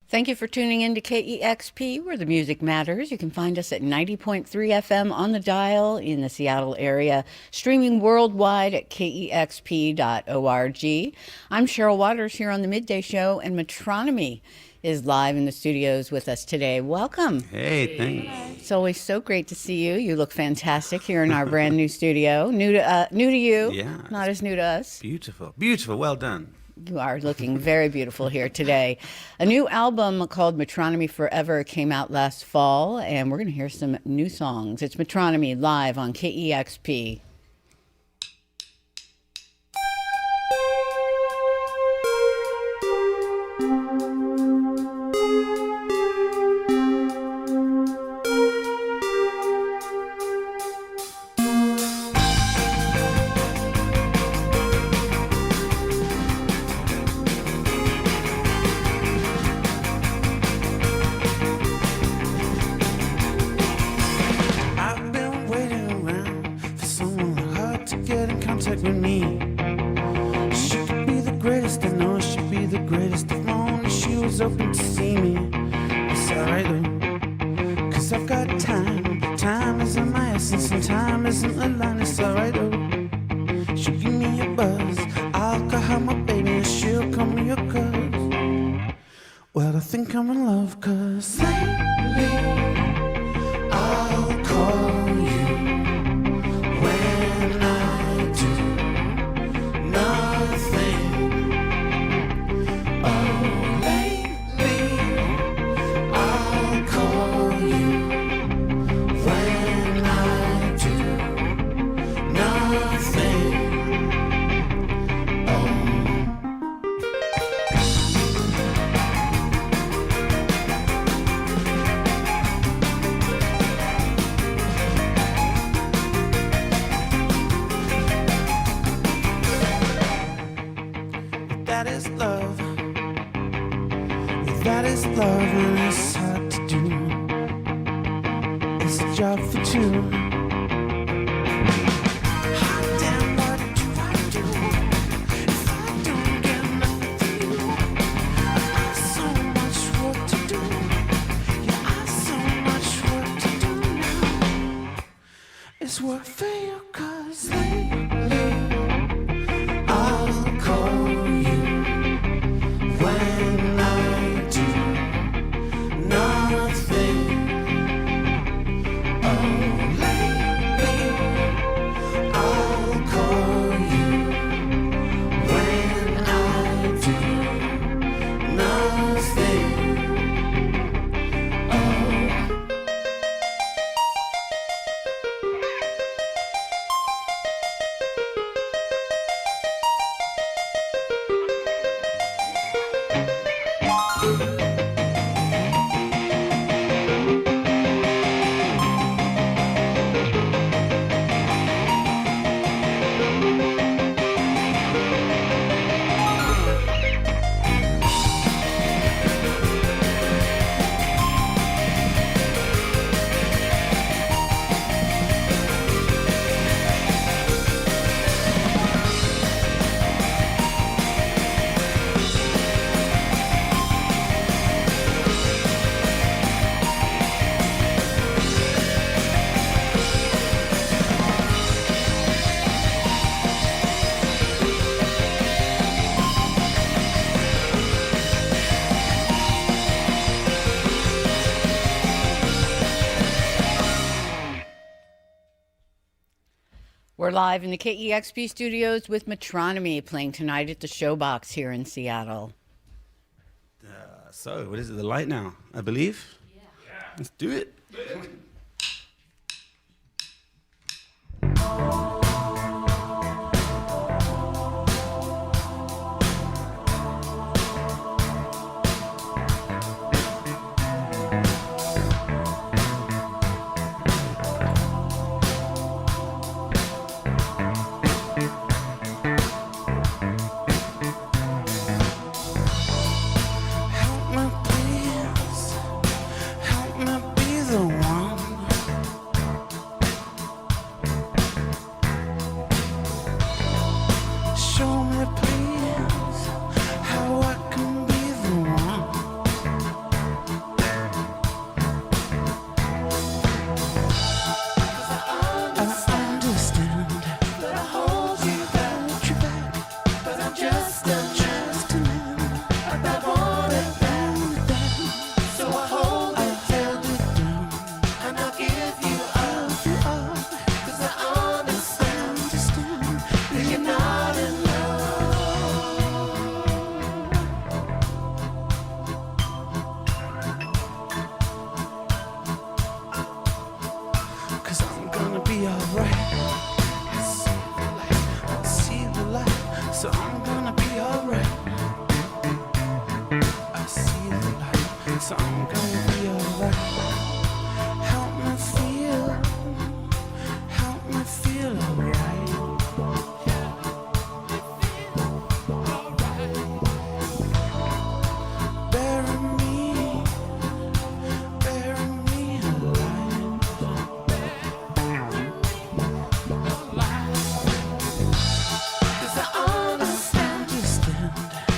Thank you for tuning in to KEXP, where the music matters. You can find us at 90.3 FM on the dial in the Seattle area, streaming worldwide at kexp.org. I'm Cheryl Waters here on the Midday Show, and Metronomy is live in the studios with us today. Welcome. Hey, thanks. It's always so great to see you. You look fantastic here in our brand new studio. New to you, Yeah. not as new to us. Beautiful. Beautiful. Well done. You are looking very beautiful here today. A new album called Metronomy Forever came out last fall, and we're going to hear some new songs. It's Metronomy live on KEXP. I've been waiting around for someone hard to get in contact with me. She could be the greatest, I know she'd be the greatest if only she was open to see me. It's alright though, cause I've got time. Time isn't my essence and time isn't a line. It's alright though. She'll give me a buzz, I'll call her my baby and she'll call me a cuz. Well, I think I'm in love cause lately I'll call you when I do nothing. Oh, lately I'll call you when I do nothing. That is love. That is love, and it's hard to do. It's a job for two. Hot damn, what do I do if I don't get nothing from you? I have so much work to do. Yeah, I have so much work to do now. It's work for you, cause lately I'll call you when I do nothing. Oh, lately I'll call you when I do nothing. Oh. We're live in the KEXP studios with Metronomy playing tonight at the Showbox here in Seattle. So, what is it? The light now, I believe? Yeah. Let's do it. Help me, please. Help me be the one So I'm gonna be alright. Help me feel alright. Bury me alive. 'Cause I understand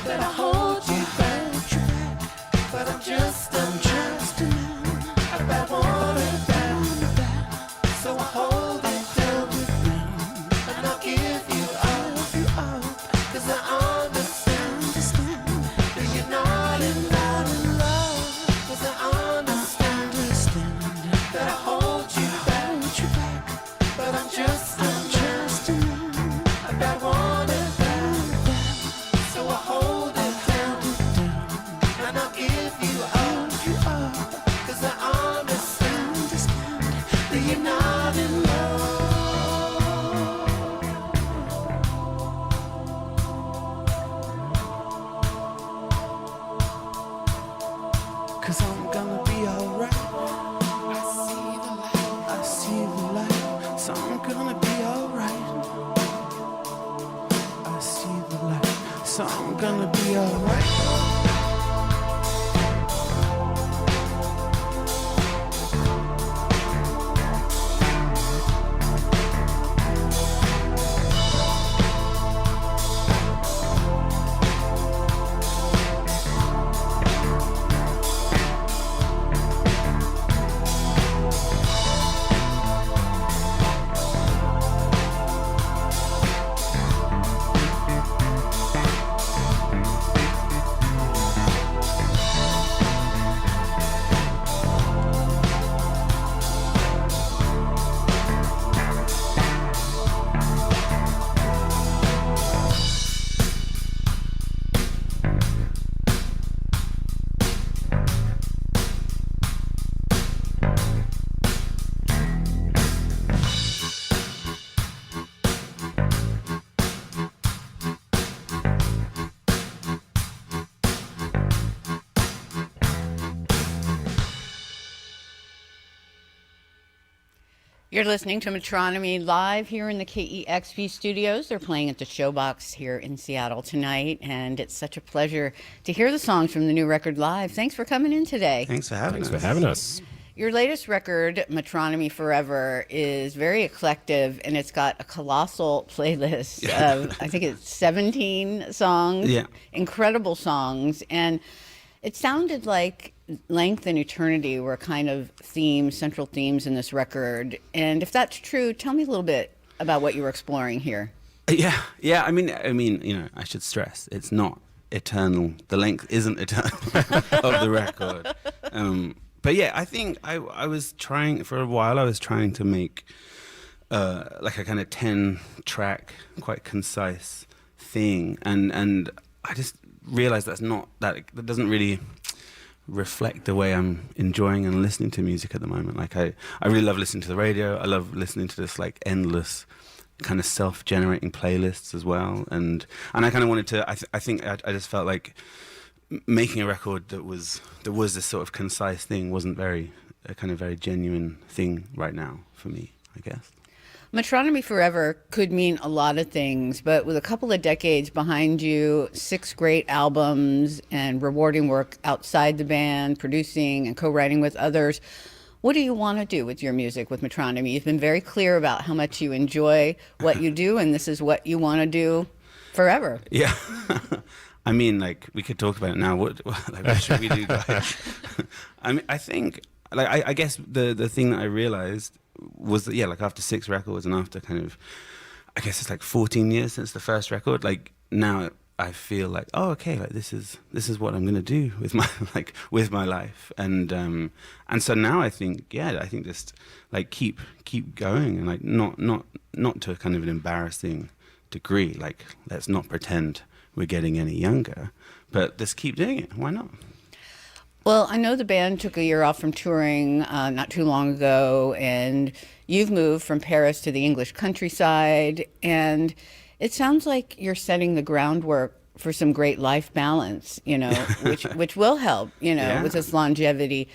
that I hold you back, but I'm just a man. I bad want it down, so I hold it down and I'll give you up. 'Cause I understand that you're not in love. 'Cause I understand that I hold you back, but I'm just a man. I bad want it down, so I hold it down and I'll give you up. 'Cause I understand that you're not in love. 'Cause I'm gonna be alright. I see the light, so I'm gonna be alright. I see the light, so I'm gonna be alright. You're listening to Metronomy live here in the KEXP studios. They're playing at the Showbox here in Seattle tonight, and it's such a pleasure to hear the songs from the new record live. Thanks for coming in today. Thanks for having us. Your latest record, Metronomy Forever, is very eclectic, and it's got a colossal playlist of, I think it's 17 songs, incredible songs, and it sounded like length and eternity were kind of central themes in this record. And if that's true, tell me a little bit about what you were exploring here. Yeah. I mean, I should stress it's not eternal. The length isn't eternal of the record. But yeah, I think I was trying for a while. I was trying to make like a kind of 10-track, quite concise thing, and I just realized that doesn't really reflect the way I'm enjoying and listening to music at the moment. Like I really love listening to the radio. I love listening to this like endless kind of self-generating playlists as well. And I kind of wanted to. I think I just felt like making a record that was this sort of concise thing wasn't a kind of very genuine thing right now for me, I guess. Metronomy Forever could mean a lot of things, but with a couple of decades behind you, 6 great albums, and rewarding work outside the band, producing and co-writing with others, what do you want to do with your music with Metronomy? You've been very clear about how much you enjoy what you do, and this is what you want to do forever. Yeah. I mean, like, we could talk about it now. What should we do, guys? I mean, I think, like, I guess the thing that I realized was that, like after 6 records and after kind of, I guess it's like 14 years since the first record, like now I feel like, oh, okay, like this is what I'm gonna do with my with my life, and so now I think just like keep going, and like not to a kind of an embarrassing degree, like let's not pretend we're getting any younger, but just keep doing it. Why not? Well, I know the band took a year off from touring not too long ago, and you've moved from Paris to the English countryside, and it sounds like you're setting the groundwork for some great life balance, you know, which will help, you know, Yeah. with this longevity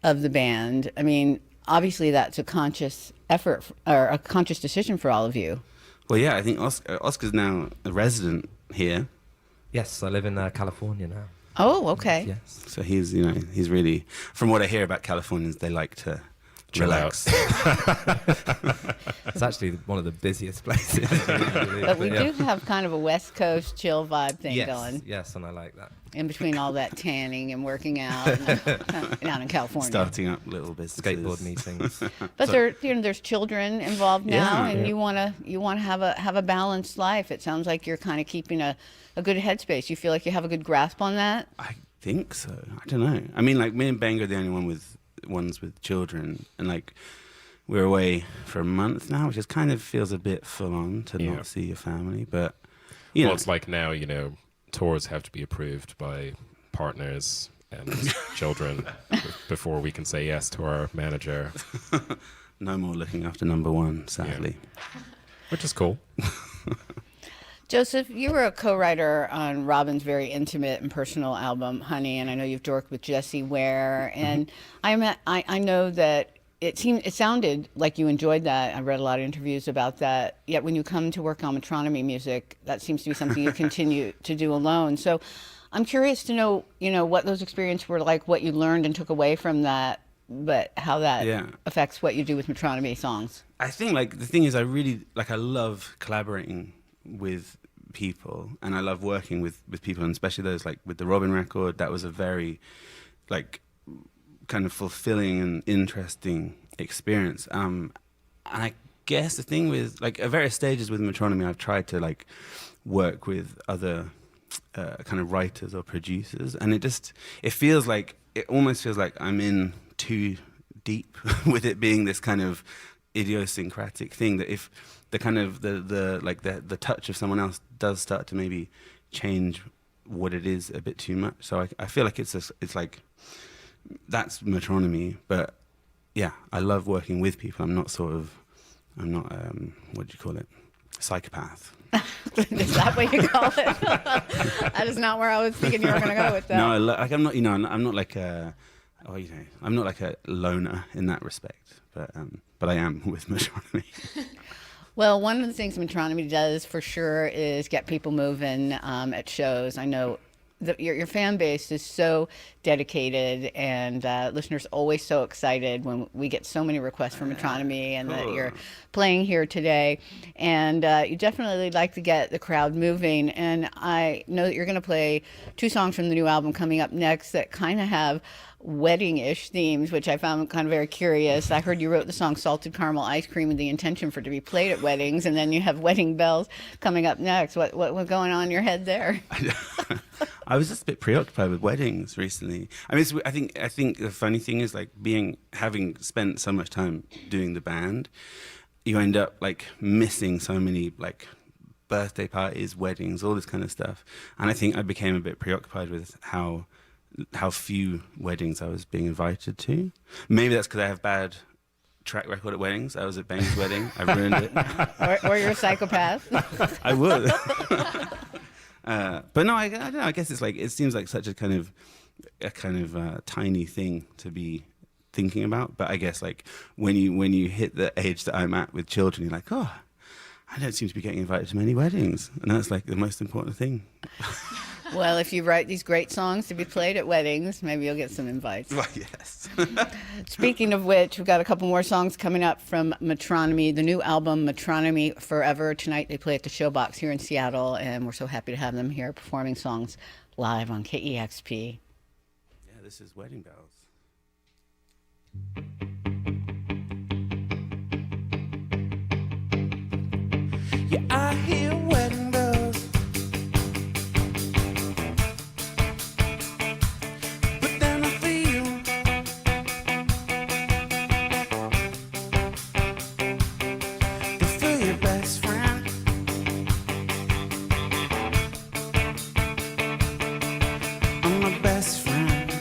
of the band. I mean, obviously that's a conscious effort or a conscious decision for all of you. Well, yeah, I think Oscar's now a resident here, Yes, I live in California now. Oh, okay. Yes. so he's really, from what I hear about Californians, they like to Chill relax. It's actually one of the busiest places. But we do have kind of a West Coast chill vibe thing yes, going yes, and I like that. in between all that tanning and working out and, down in California. Starting up little businesses. Skateboard meetings. But there's children involved now, Yeah. and Yeah. you wanna have a balanced life. It sounds like you're kind of keeping a good headspace. You feel like you have a good grasp on that. I think so. I don't know. I mean, like me and Bang are the only ones with children, and like we're away for a month now, which just kind of feels a bit full on to Yeah. not see your family. But you Well, know, it's like now, tours have to be approved by partners and children before we can say yes to our manager, no more looking after number one, sadly. which is cool. Joseph, you were a co-writer on Robin's very intimate and personal album, Honey, and I know you've worked with Jessie Ware, and I know that it sounded like you enjoyed that. I read a lot of interviews about that. Yet when you come to work on Metronomy music, that seems to be something you continue to do alone. So I'm curious to know, what those experiences were like, what you learned and took away from that, but how that affects what you do with Metronomy songs. I think like the thing is, I love collaborating with people, and I love working with people, and especially those like with the Robin record. That was a very like kind of fulfilling and interesting experience. And I guess the thing with like at various stages with Metronomy, I've tried to like work with other kind of writers or producers, and it almost feels like I'm in too deep with it being this kind of idiosyncratic thing, that if the kind of the touch of someone else does start to maybe change what it is a bit too much. So I feel like it's like that's Metronomy, but yeah, I love working with people. I'm not what do you call it, psychopath. Is that what you call it? That is not where I was thinking you were going to go with that. No, like I'm not. I'm not like a. I'm not like a loner in that respect, but I am with Metronomy. Well, one of the things Metronomy does for sure is get people moving at shows. I know that your fan base is so dedicated, and listeners always so excited when we get so many requests for Metronomy, and that you're playing here today. And you definitely like to get the crowd moving. And I know that you're going to play 2 songs from the new album coming up next that kind of have wedding-ish themes, which I found kind of very curious. I heard you wrote the song Salted Caramel Ice Cream with the intention for it to be played at weddings, and then you have Wedding Bells coming up next. What's going on in your head there? I was just a bit preoccupied with weddings recently. I mean, I think the funny thing is like having spent so much time doing the band, you end up like missing so many like birthday parties, weddings, all this kind of stuff. And I think I became a bit preoccupied with how few weddings I was being invited to. Maybe that's because I have bad track record at weddings. I was at Bang's wedding. I ruined it. or you're a psychopath. I would. But no, I don't know. I guess it's like, it seems like such a kind of tiny thing to be thinking about. But I guess like when you hit the age that I'm at with children, you're like, oh, I don't seem to be getting invited to many weddings. And that's like the most important thing. Well, if you write these great songs to be played at weddings, maybe you'll get some invites. Well, yes. Speaking of which, we've got a couple more songs coming up from Metronomy, the new album Metronomy Forever. Tonight they play at the Showbox here in Seattle, and we're so happy to have them here performing songs live on KEXP. Yeah, this is Wedding Bells. Yeah, I hear wedding bells. But then I feel your best friend. I'm my best friend.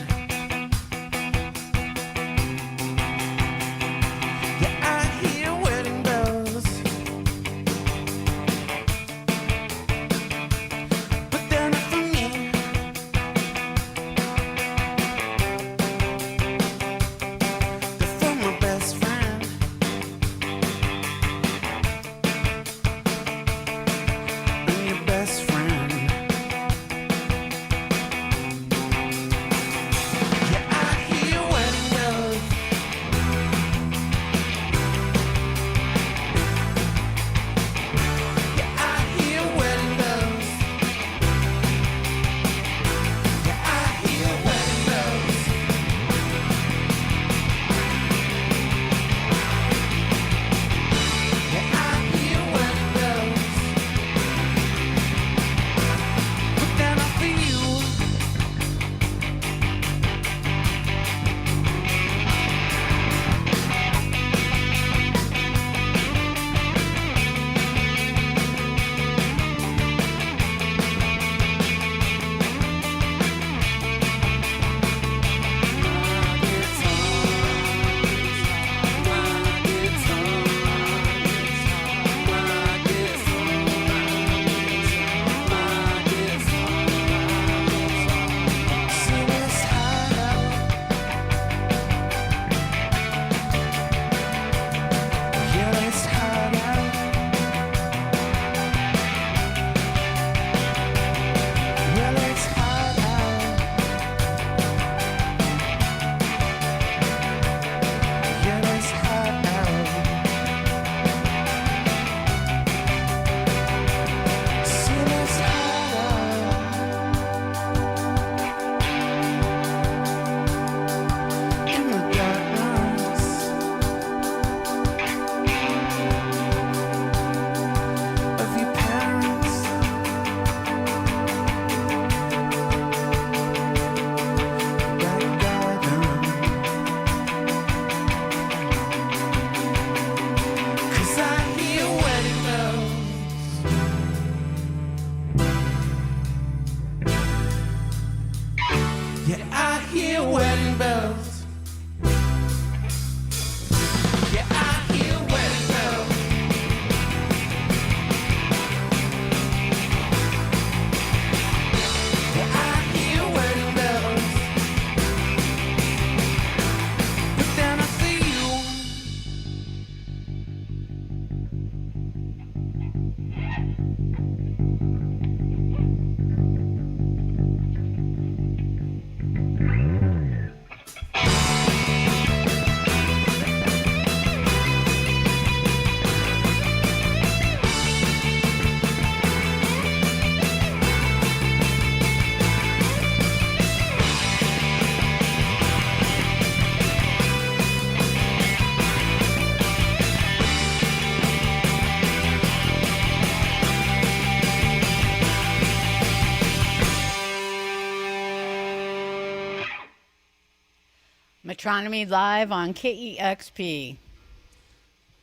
Metronomy live on KEXP.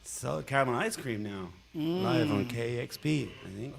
Salted caramel ice cream now. Live on KEXP, I think.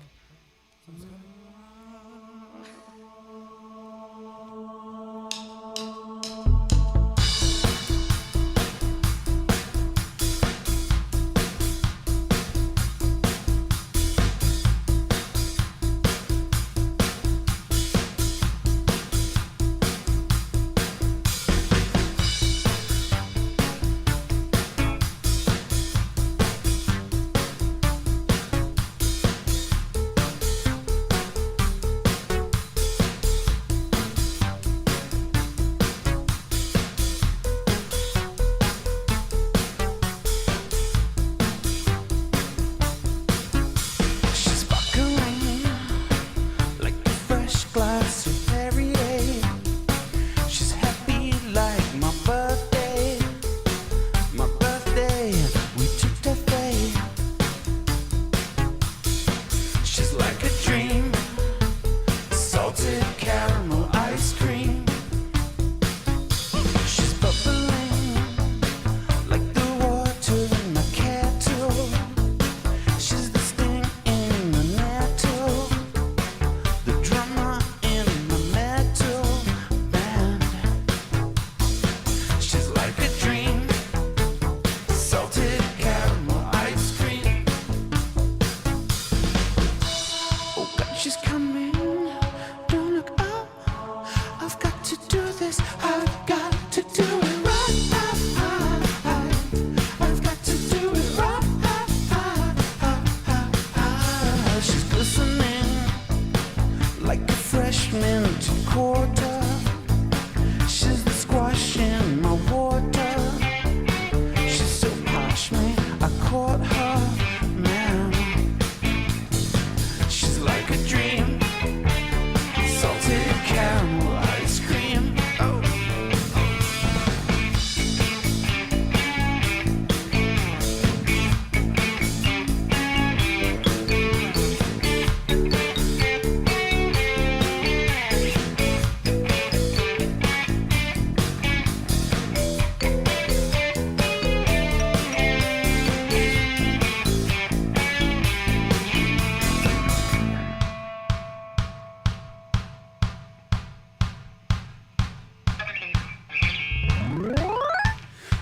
She's sparkling like a fresh glass of Perrier. She's happy like my birthday. My birthday, we took that fade. She's like a dream, salted caramel ice cream. She's bubbling like the water in my kettle. She's the sting in the nettle, the drummer in the metal band. She's like a dream, salted caramel ice cream. Oh God, she's coming, don't look up. I've got to do this, I've got to do it right. I've got to do it right. She's glistening like a fresh mint quarter. She's the squash in my water. She's so posh, man, I caught her, man. She's like a dream, salted caramel ice cream. Oh.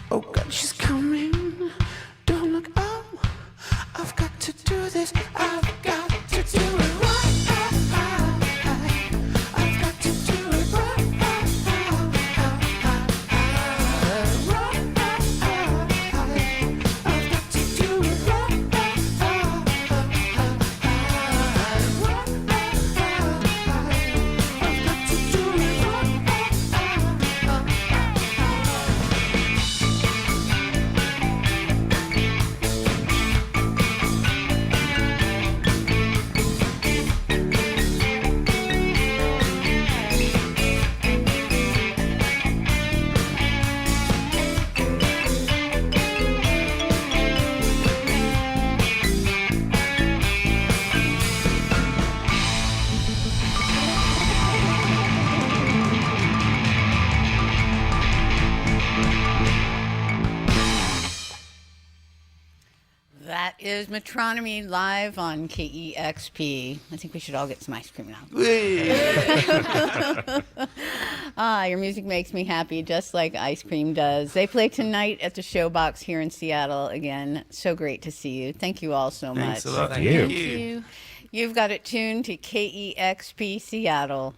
Oh God, she's coming. Don't look up. I've got to do this. I've got to do it right. I've got to do it right. I've got to do it right. I've got to do it right. That is Metronomy live on KEXP. I think we should all get some ice cream now. Your music makes me happy, just like ice cream does. They play tonight at the Showbox here in Seattle. Again, so great to see you. Thank you all so Thanks much. a lot. Thank you. You've got it tuned to KEXP Seattle.